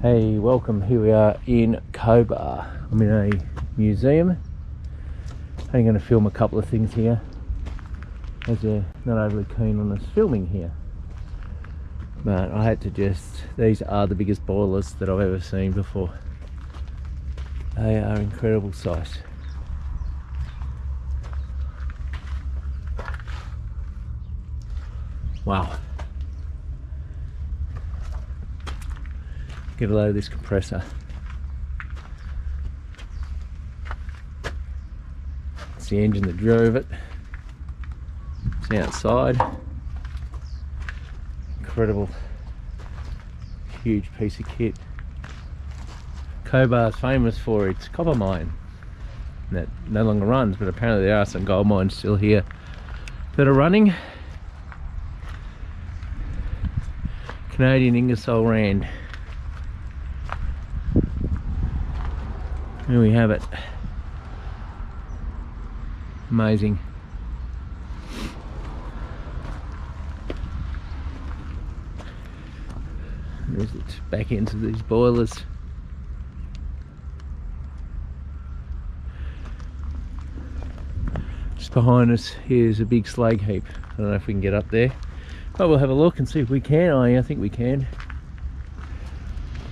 Hey, welcome. Here we are in Cobar. I'm in a museum. I'm going to film a couple of things here, as they're not overly keen on us filming here. But I had to these are the biggest boilers that I've ever seen before. They are incredible size. Wow. Get a load of this compressor. It's the engine that drove it. It's outside. Incredible, huge piece of kit. Cobar is famous for its copper mine that no longer runs, but apparently there are some gold mines still here that are running. Canadian Ingersoll Rand. Here we have it. Amazing. There's the back ends of these boilers. Just behind us here's a big slag heap. I don't know if we can get up there, but we'll have a look and see if we can. I think we can.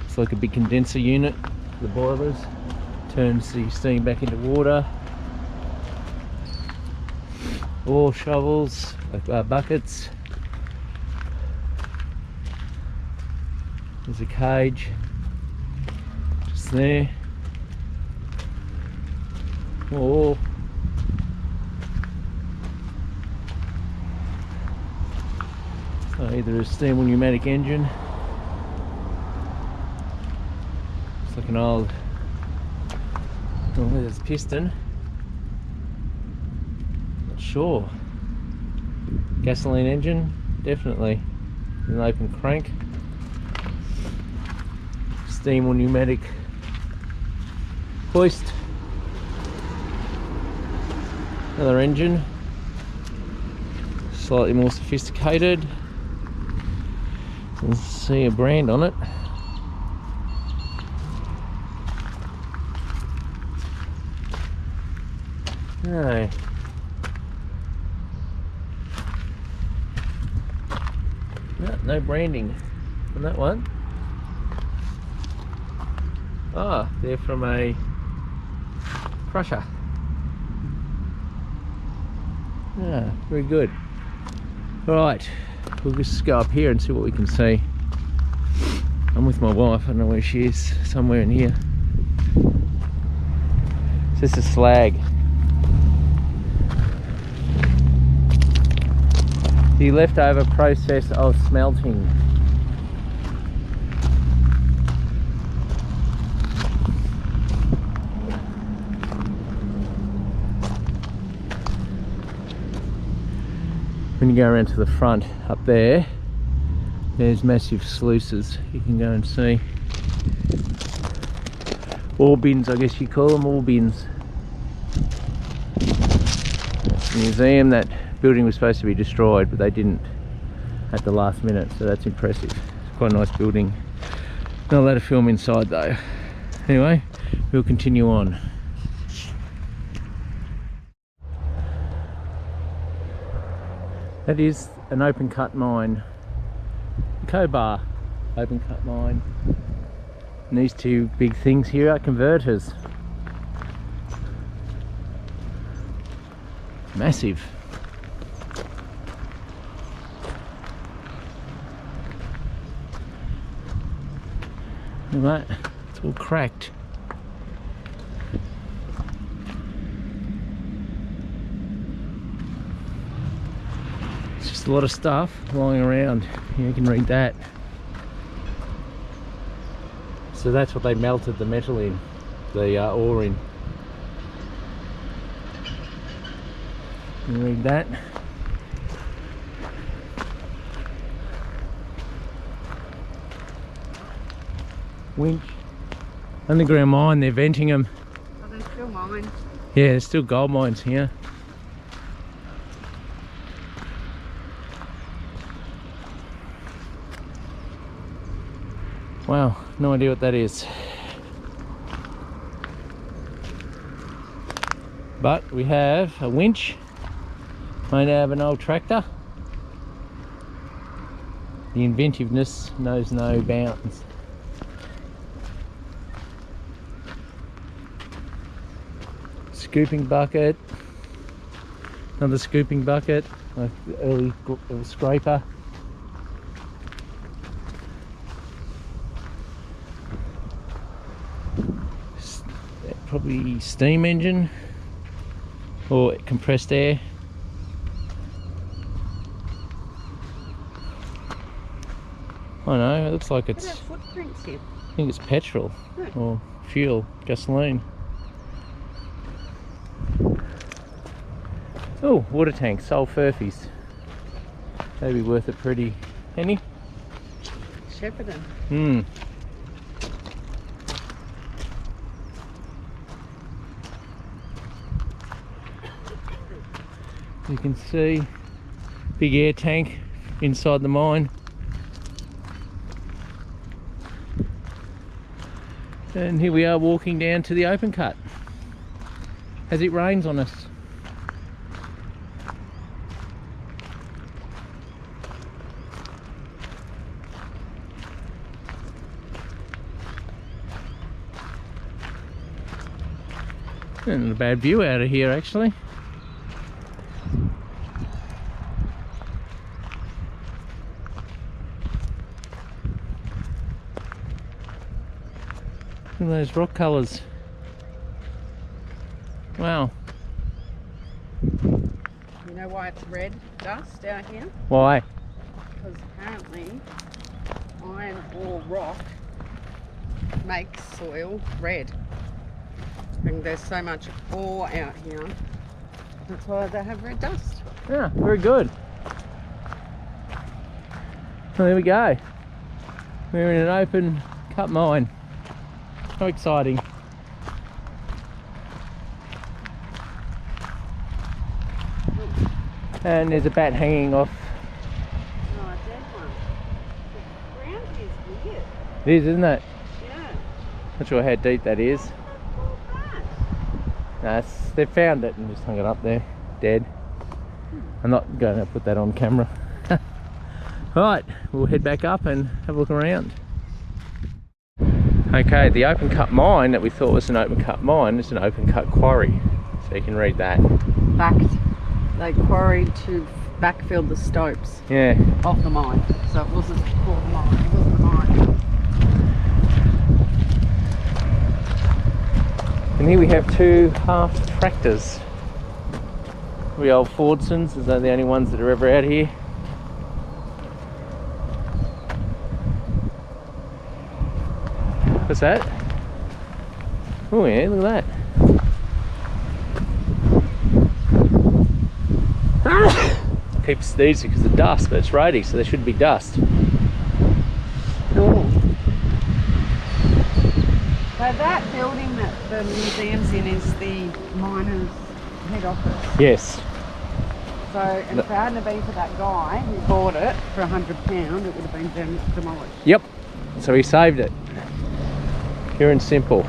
It's like a big condenser unit for the boilers. Turns the steam back into water. Ore shovels, buckets. There's a cage just there. Oh, so either a steam or pneumatic engine. It's like an old. Oh, there's a piston. Not sure. Gasoline engine, definitely. An open crank. Steam or pneumatic hoist. Another engine. Slightly more sophisticated. You can see a brand on it. No. No branding on that one. Ah, they're from a crusher. Ah, very good. Alright, we'll just go up here and see what we can see. I'm with my wife, I don't know where she is, somewhere in here. This is slag. The leftover process of smelting. When you go around to the front up there, there's massive sluices you can go and see. Ore bins, I guess you call them, ore bins. That's the museum. That building was supposed to be destroyed, but they didn't at the last minute, so that's impressive. It's quite a nice building. Not allowed to film inside though. Anyway, we'll continue on. That is an open cut mine. Cobar open cut mine. And these two big things here are converters. Massive. Look at that, it's all cracked. It's just a lot of stuff lying around. Here, you can read that. So that's what they melted the metal in, the ore in. You can read that. Winch. Underground mine, they're venting them. Are they still mines? Yeah, there's still gold mines here. Wow, no idea what that is. But we have a winch made out of an old tractor. The inventiveness knows no bounds. Scooping bucket, another scooping bucket, like the early scraper. Probably steam engine or compressed air. I know, it looks like it's... Look at our footprints here. I think it's petrol or fuel, gasoline. Oh, water tanks, old Furfies. They'd be worth a pretty penny. Shepparton. Hmm. You can see big air tank inside the mine. And here we are walking down to the open cut as it rains on us. Not a bad view out of here actually. Look at those rock colours. Wow. You know why it's red dust out here? Why? Because apparently iron ore rock makes soil red. And there's so much ore out here. That's why they have red dust. Yeah, very good. Well, there we go. We're in an open cut mine. How exciting. And there's a bat hanging off. Oh, a dead one. The ground is weird. It is, isn't it? Yeah. Not sure how deep that is. That? No, they found it and just hung it up there, dead. I'm not going to put that on camera. Right, we'll head back up and have a look around. Okay, the open cut mine that we thought was an open cut mine is an open cut quarry. So you can read that. They quarried to backfill the stopes of the mine. So it wasn't called a mine, it wasn't a mine. And here we have two half tractors. We old Fordsons, they're the only ones that are ever out here. What's that? Oh yeah, look at that. Keeps these because of dust, but it's roady, so there shouldn't be dust. Oh. So that building that the museum's in is the miners' head office. Yes. So, and if it hadn't been for that guy who bought it for £100, it would have been demolished. Yep. So he saved it. Pure and simple.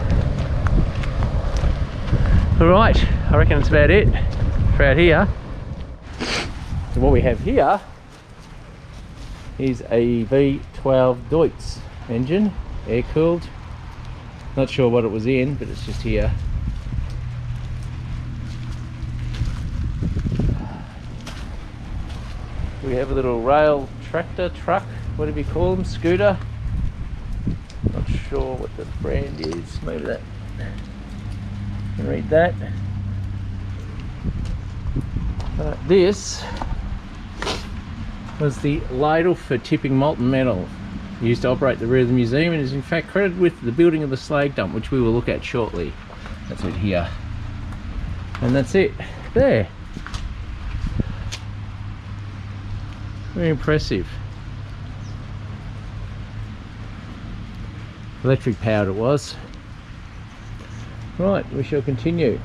Alright, I reckon that's about it for out here. So what we have here is a V12 Deutz engine, air cooled. Not sure what it was in, but it's just here. We have a little rail tractor, truck, whatever you call them, scooter. Not sure what the brand is, maybe that. You can read that. This was the ladle for tipping molten metal used to operate the rear of the museum and is in fact credited with the building of the slag dump, which we will look at shortly. That's it here. And that's it there. Very impressive. Electric powered it was. Right, we shall continue.